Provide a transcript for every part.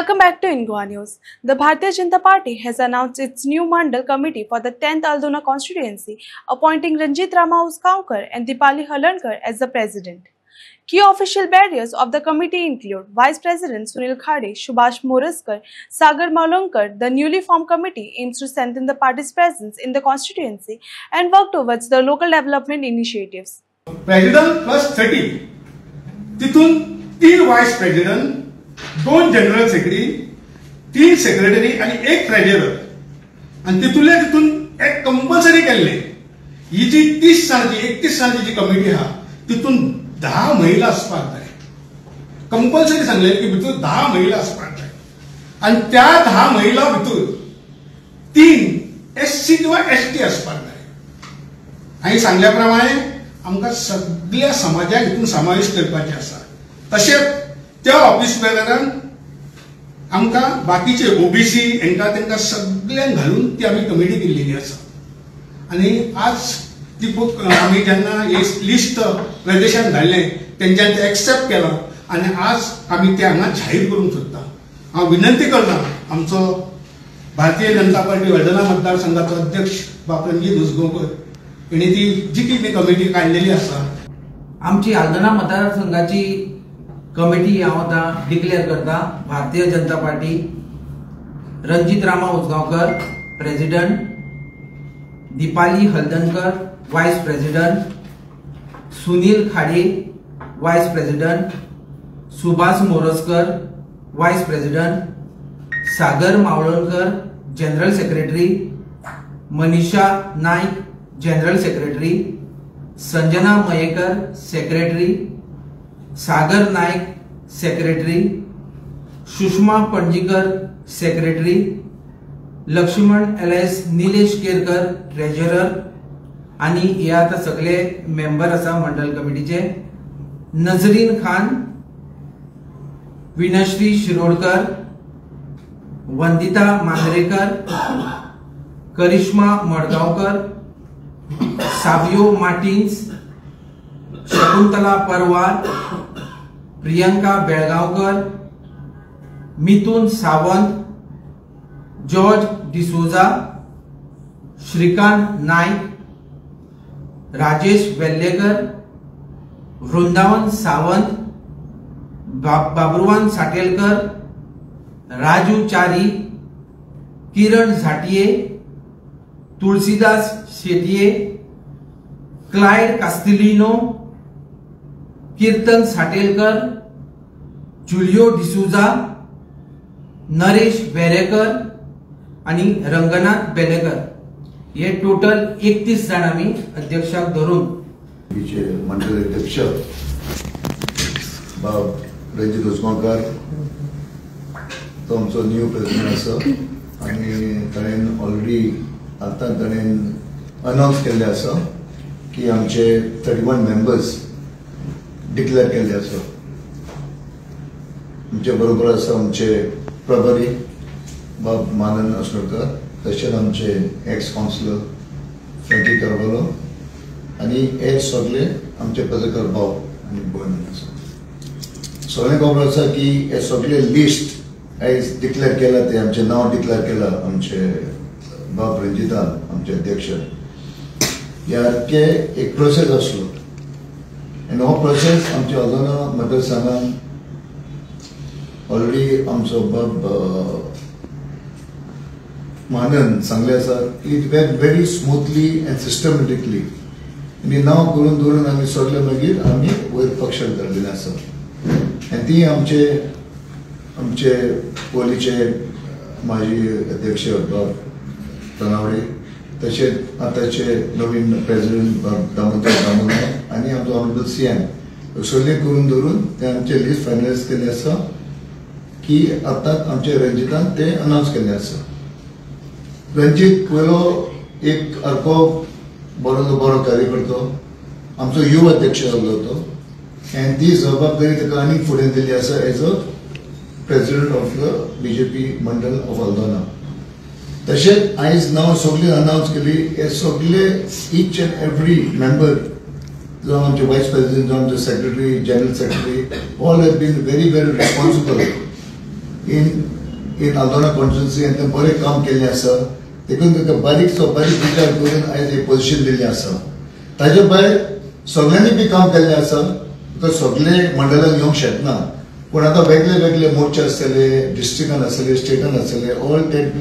Welcome back to Ingwa News. The Bharatiya Janata Party has announced its new Mandal committee for the 10th Aldona constituency, appointing Ranjit Rama Uskankar and Dipali Halankar as the president. Key official bearers of the committee include Vice President Sunil Khade, Subhash Moraskar, Sagar Maulankar. The newly formed committee aims to strengthen the party's presence in the constituency and work towards the local development initiatives. President plus 30. तिथून 3 vice president, 2 general secretary, 3 secretary आणि 1 treasurer आणि तिथून एक compulsory केले. ही जी 30 सालाची 31 सालाची जी committee हा तिथून 10 महिला असपाक जाय. कंपल्सरी सांगले की भितर 10 महिला असपाक जाय आणि त्या 10 महिला भितर 3 एससी किंवा एसटी असपाक जाय. हांवें सांगल्याप्रमाणे आमकां सगळ्या समाजाक हितून समावेश करपाचे आसा. तशेंच त्या ऑफिस बेरान आमकां बाकीचे ओबीसी तेंका सगळ्यांक घालून ती आमी कमिटी केल्ली आसा आणि आज ती आमी जेन्ना हे लिस्ट प्रदेशान धाडलें तेंच्यांनी ते एक्सेप्ट केला आणि आज आमी ते हांगा जाहीर करूंक सोदता. हांव विनंती करता आमचो भारतीय जनता पार्टी हळदोणा मतदारसंघाचो अध्यक्ष बाब रणजीत उसगांवकर हिणे ती जी कितें कमिटी काडलेली आसा आमची हळदोणा मतदारसंघाची कमिटी हांव आतां डिक्लेअर करता. Bharatiya Janata Party Ranjit Rama Usgaonkar president, Deepali Haldankar vice president, Sunil Khade vice president, Subhash Moraskar vice president, Sagar Mavalankar general secretary, Manisha Naik general secretary, Sanjana Mayekar secretary, Sagar Naik secretary, Sushma Panjikar secretary, Laxman LS Nilesh Kerkar treasurer आणि हे आता सगळे मेंबर आसा मंडल कमिटीचे. नजरीन खान, विनश्री शिरोडकर, वंदिता मांद्रेकर, करिश्मा मडगावकर, साबियो मार्टिन्स, शकुंतला परवार, प्रियंका बेळगावकर, मिथुन सावंत, जॉर्ज डिसोजा, श्रीकांत नाईक, राजेश वेल्लेकर, वृंदावन सावंत, बाबुरवान साटेलकर, राजू चारी, किरण झाटिये, तुलसीदास शेटिये, क्लाइड कास्तिलिनो, कीर्तन साटेलकर, जुलियो डिसूजा, नरेश वेरेकर आणि रंगनाथ बेलेकर हे टोटल 31 जण आम्ही अध्यक्षाक धरून मंडळ अध्यक्ष बाब रणजीत उसगांवकर तो आमचो न्यू प्रेसिडेंट आसा आणि ताणें ऑलरेडी आतां ताणें अनाउन्स केल्लें आसा की आमचे 31 मेंबर्स डिक्लेअर केल्ले आसा. आमचे बरोबर आसा आमचे प्रभारी बाब मानन असोडकर, तशेंच आमचे एक्स काउन्सिलर फ्रँकी कारवालो आणि हे सगळे आमचे पत्रकार भाव आणि भयण आसा. सगळें खबर आसा की हे सगळे लिस्ट आयज डिक्लेअर केला ते आमचे नांव डिक्लेअर केला आमचे बाब रंजितान आमचे अध्यक्ष. ह्याके एक प्रोसेस आसलो आणि हो प्रोसेस आमच्या हळदोणा मतदारसंघान ऑलरेडी आमचो बाब मानन सांगले आसा it went very smoothly and systematically आणि नांव करून दवरून आमी सगळे मागीर आमी वयर पक्षाक धरलेले आसा. आनी ती आमचे पयलींचे माजी अध्यक्ष बाब तनावडे, तशेंच आतांचे नवीन प्रेसिडेंट बाब दामोदर दामोदर आणि आमचो ऑनरेबल सीएम सगळे करून धरून ते आमचे लिस्ट फायनलायज केले आसा की आतां आमचे रंजितान ते अनाउन्स केले आसा. रंजीत पयलो एक सारको बरो कार्यकर्तो, आमचो युवा अध्यक्ष जाल्लो तो आनी ती जबाबदारी ताका आनीक फुडें दिल्ली आसा as a president of the BJP Mandal of Aldona. तशेंच आयज नांव सगळी अनाउन्स केली. हे सगळे ईच अँड एवरी मेंबर जो आमचे वाइस प्रेसिडेंट जो आमचे secretary general secretary all have been very very responsible in Aldona constituency and ते बरे काम केल्लें आसा देखून ताका बारीक विचार करून आयज हे पोझिशन दिल्लें आसा ताजे भायर सगळ्यांनी बी काम केल्लें आसा तर सगळे मंडळान येवंक शकना पण आता वेगळे मोर्चे आसतले डिस्ट्रिक्टान आसतले स्टेटान आसतले all that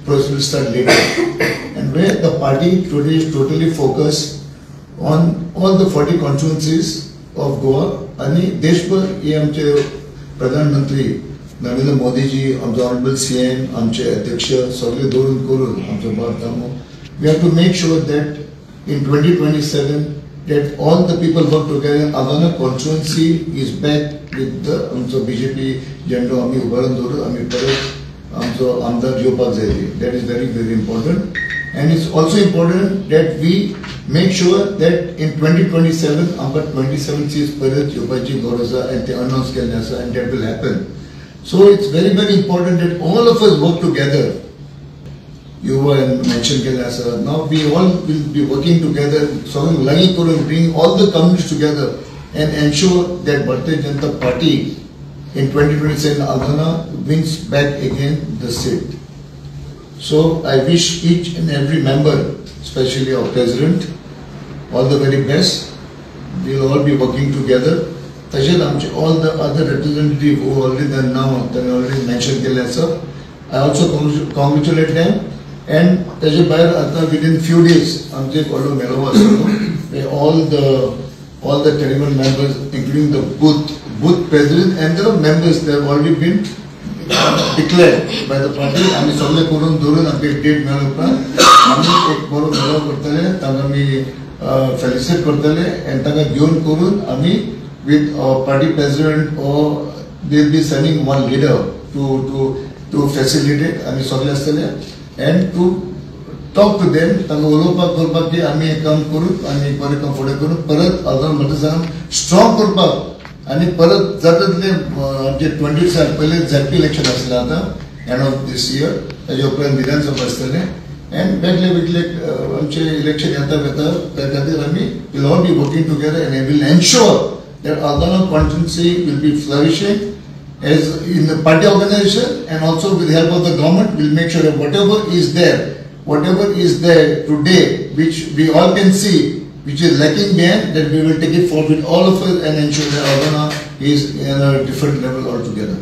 will start later and where the party today is totally focused on all the 40 constituencies of Goa आणि देशभर हे आमचे प्रधानमंत्री नरेंद्र मोदीजी आमचे ऑनरेबल सीएम आमचे अध्यक्ष सगळे धरून करून आमचे भारतांत we have to make sure that in 2027 that all the people work together. Aldona constituency is back with the आमचो BJP झेंडो आमी उबारून दवरून आमी परत आमचो आमदार येवपाक जाय that is very important and it's also important that we make sure that in 2027 आमकां 27 seats परत येवपाची गरज आसा and ते announce केल्लें आसा and that will happen. So it's very important that all of us work together. You were mentioned Kelasa. Now we all will be working together, so bring all the communities together and ensure that Bharatiya Janata Party in 2027 Aldona wins back again the seat. So I wish each and every member, especially our president, all the very best. We will all be working together. All the other representatives who already done now, they already mentioned Kelasa. I also congratulate them. And ताजे भायर आता within few days आमचे व्हडलो मेळावो आसतलो all the terrible members including the booth president and the members they have already been declared by the party आमी सगळे करून धरून आमचे डेट मेळ्ळो उपरांत आमी एक बरो मेळावो करतले ताका आमी फेलिसिट करतले and ताका घेवन करून आमी with party president or they will be sending one leader to facilitate आमी सगळे आसतले and to talk to them तांकां उलोवपाक करपाक की आमी एक काम करून आनी बरें काम फुडें करून परत अल्दोना मतदारसंघ स्ट्रॉंग करपाक आनी परत जाता तितलें आमचे 20 पयले झॅडपी इलेक्शन आसलें आतां एंड ऑफ दीस इयर ताजे उपरांत विधानसभा आसतलें एंड वेगळे आमचे इलेक्शन येता त्या खातीर आमी will all be working together and I will ensure that Aldona constituency will be flourishing as in the party organization and also with the help of the government will make sure that whatever is there today which we all can see which is lacking behind that we will take it forward with all of us and ensure that Aldona is in a different level altogether.